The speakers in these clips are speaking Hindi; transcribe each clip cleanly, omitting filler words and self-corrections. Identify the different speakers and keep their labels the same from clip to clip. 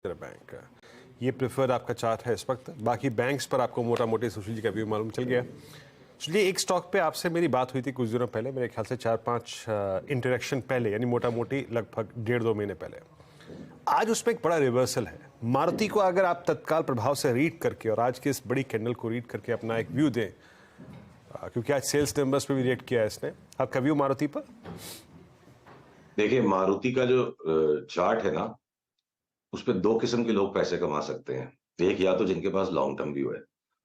Speaker 1: बैंक ये प्रेफर्ड आपका चार्ट है इस वक्त। बाकी बैंक्स पर आपको मोटा मोटी सुशील जी का व्यू मालूम चल गया। सुशील जी, एक स्टॉक पे आपसे मेरी बात हुई थी कुछ दिनों पहले, मेरे ख्याल से 4-5 इंटरेक्शन पहले, यानी मोटा मोटी लगभग 1.5-2 महीने पहले। आज उसमें एक बड़ा रिवर्सल है। मारुति को अगर आप तत्काल प्रभाव से रीड करके और आज के इस बड़ी कैंडल को रीड करके अपना एक व्यू दें, क्योंकि आज सेल्स नंबर्स पे भी रिएक्ट किया है इसने, आपका व्यू मारुति पर?
Speaker 2: देखिए, मारुति का जो चार्ट है ना, उस पे दो किस्म के लोग पैसे कमा सकते हैं। एक या तो जिनके पास लॉन्ग टर्म व्यू है,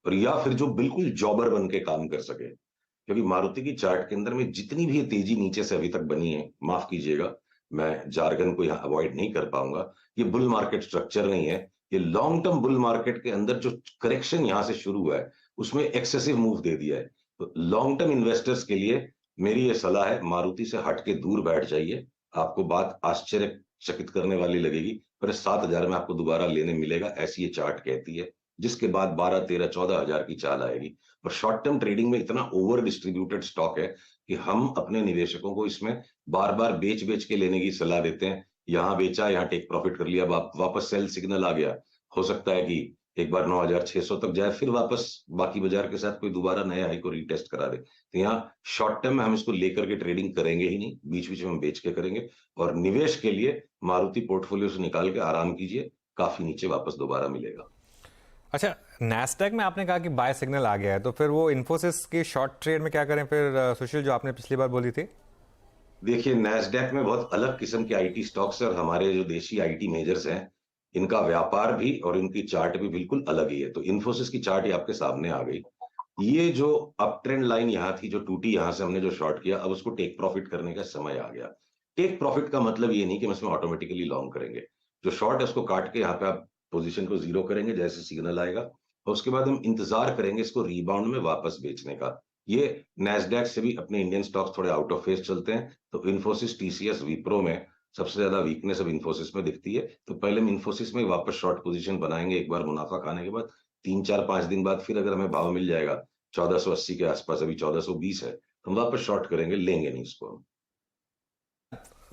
Speaker 2: और या फिर जो बिल्कुल जॉबर बन के काम कर सके। क्योंकि मारुति की चार्ट के अंदर में जितनी भी तेजी नीचे से अभी तक बनी है, माफ कीजिएगा, मैं जार्गन को यहाँ अवॉइड नहीं कर पाऊंगा, ये बुल मार्केट स्ट्रक्चर नहीं है। ये लॉन्ग टर्म बुल मार्केट के अंदर जो करेक्शन यहाँ से शुरू हुआ है, उसमें एक्सेसिव मूव दे दिया है। तो लॉन्ग टर्म इन्वेस्टर्स के लिए मेरी ये सलाह है, मारुति से हट के दूर बैठ जाइए। आपको बात आश्चर्यचकित करने वाली लगेगी, पर 7,000 में आपको दोबारा लेने मिलेगा, ऐसी ये चार्ट कहती है। जिसके बाद 12, 13, 14,000 की चाल आएगी। और शॉर्ट टर्म ट्रेडिंग में इतना ओवर डिस्ट्रीब्यूटेड स्टॉक है कि हम अपने निवेशकों को इसमें बार बार बेच बेच के लेने की सलाह देते हैं। यहां बेचा, यहां टेक प्रॉफिट कर लिया, वापस सेल सिग्नल आ गया। हो सकता है कि एक बार 9,600 तक जाए, फिर वापस बाकी बाजार के साथ कोई दोबारा नए हाई को रीटेस्ट करा दे। तो यहाँ शॉर्ट टर्म में हम इसको लेकर के ट्रेडिंग करेंगे ही नहीं, बीच बीच में हम बेच के करेंगे। और निवेश के लिए मारुति पोर्टफोलियो से निकाल के आराम कीजिए, काफी नीचे वापस दोबारा मिलेगा।
Speaker 3: अच्छा, नैस्डैक में आपने कहा कि बाय सिग्नल आ गया है, तो फिर वो इन्फोसिस की शॉर्ट ट्रेड में क्या करें फिर सुशील, जो आपने पिछली बार बोली थी?
Speaker 2: देखिए, नैस्डैक में बहुत अलग किस्म के आईटी स्टॉक्स है, और हमारे जो देशी आईटी मेजर्स हैं, इनका व्यापार भी और इनकी चार्ट भी बिल्कुल अलग ही है। तो इन्फोसिस की चार्ट ये आपके सामने आ गई। ये जो अप ट्रेंड लाइन यहाँ थी, जो टूटी, यहां से हमने जो शॉर्ट किया, अब उसको टेक प्रॉफिट करने का समय आ गया। टेक प्रॉफिट का मतलब ये नहीं कि हम इसमें ऑटोमेटिकली लॉन्ग करेंगे। जो शॉर्ट है उसको काट के यहाँ पे आप पोजीशन को जीरो करेंगे जैसे सिग्नल आएगा, और उसके बाद हम इंतजार करेंगे इसको रीबाउंड में वापस बेचने का। ये नैस्डैक से भी अपने इंडियन स्टॉक्स थोड़े आउट ऑफ फेस चलते हैं। तो इन्फोसिस, टीसीएस, विप्रो में सबसे ज्यादा वीकनेस अब इन्फोसिस में दिखती है। तो पहले हम इन्फोसिस में वापस शॉर्ट पोजीशन बनाएंगे एक बार मुनाफा खाने के बाद। 3, 4, 5 दिन बाद फिर अगर हमें भाव मिल जाएगा 1480 के आसपास, अभी 1420 है, तो हम वापस शॉर्ट करेंगे, लेंगे नहीं इसको हम।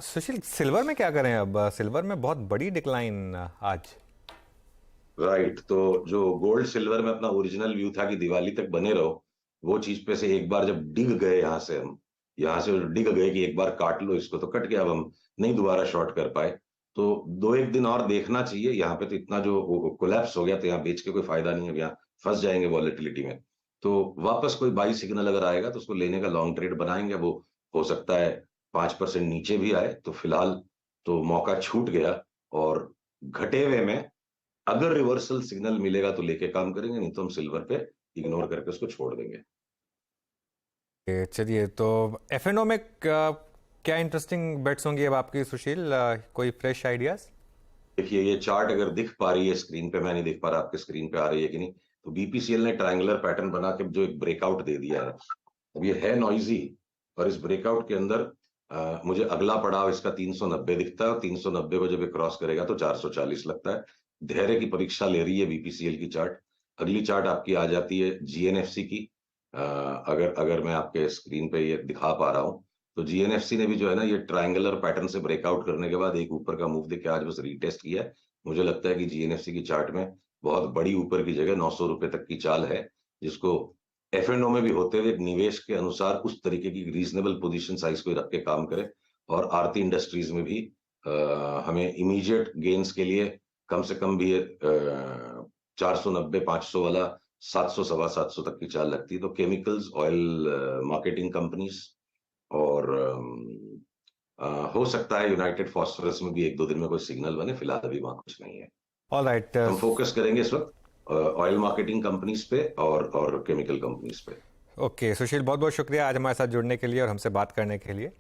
Speaker 3: सुशील, सिल्वर में क्या करें? अब सिल्वर में बहुत बड़ी डिक्लाइन आज।
Speaker 2: राइट, तो जो गोल्ड सिल्वर में अपना ओरिजिनल व्यू था कि दिवाली तक बने रहो, वो चीज पे से एक बार जब डिग गए यहाँ से, हम यहाँ से डिग गए कि एक बार काट लो इसको, तो कट गया। अब हम नहीं दोबारा शॉर्ट कर पाए। तो 2-1 दिन और देखना चाहिए। यहाँ पे तो इतना जो कोलैप्स हो गया, तो यहाँ बेच के कोई फायदा नहीं है, यहाँ फंस जाएंगे वॉलेटिलिटी में। तो वापस कोई बाई सिग्नल अगर आएगा तो उसको लेने का लॉन्ग ट्रेड बनाएंगे। वो हो सकता है 5% नीचे भी आए, तो फिलहाल तो मौका छूट गया। और घटे हुए में अगर रिवर्सल सिग्नल मिलेगा तो लेके काम करेंगे, नहीं तो हम सिल्वर पे इग्नोर करके उसको छोड़ देंगे।
Speaker 3: चलिए, तो एफएनओ में क्या इंटरेस्टिंग बेट्स होंगी अब आपकी सुशील? कोई फ्रेश आइडियाज?
Speaker 2: देखिए, ये चार्ट अगर दिख पा रही है स्क्रीन पे, मैं नहीं देख पा रहा आपके स्क्रीन पे आ रही है कि नहीं, तो बीपीसीएल ने ट्रायंगुलर पैटर्न बना के जो एक ब्रेकआउट दे दिया है। अब ये है नॉइजी, और इस ब्रेकआउट के अंदर मुझे अगला पड़ाव इसका 390 दिखता है, और 390 को जब ये क्रॉस करेगा तो 440 लगता है। धैर्य की परीक्षा ले रही है बीपीसीएल की चार्ट। अगली चार्ट आपकी आ जाती है जीएनएफसी की। अगर अगर मैं आपके स्क्रीन पे ये दिखा पा रहा हूँ, तो जीएनएफसी ने भी जो है ना, ये ट्रायंगुलर पैटर्न से ब्रेकआउट करने के बाद एक ऊपर का मूव देके आज बस रीटेस्ट किया है। मुझे लगता है कि जीएनएफसी की चार्ट में बहुत बड़ी ऊपर की जगह 900 रुपए तक की चाल है, जिसको एफएनओ में भी होते हुए निवेश के अनुसार उस तरीके की रीजनेबल पोजीशन साइज को रख के काम करे। और आरती इंडस्ट्रीज में भी हमें इमीडिएट गेन्स के लिए कम से कम भी 490-500 वाला 700, 725 तक की चाल लगती है। तो केमिकल्स, ऑयल मार्केटिंग कंपनीज, और हो सकता है यूनाइटेड फॉस्फोरस में भी 1-2 दिन में कोई सिग्नल बने। फिलहाल अभी वहां कुछ नहीं है।
Speaker 3: ऑल राइट,
Speaker 2: हम फोकस करेंगे इस वक्त ऑयल मार्केटिंग कंपनीज पे और केमिकल कंपनीज पे।
Speaker 3: ओके सुशील, बहुत बहुत शुक्रिया आज हमारे साथ जुड़ने के लिए और हमसे बात करने के लिए।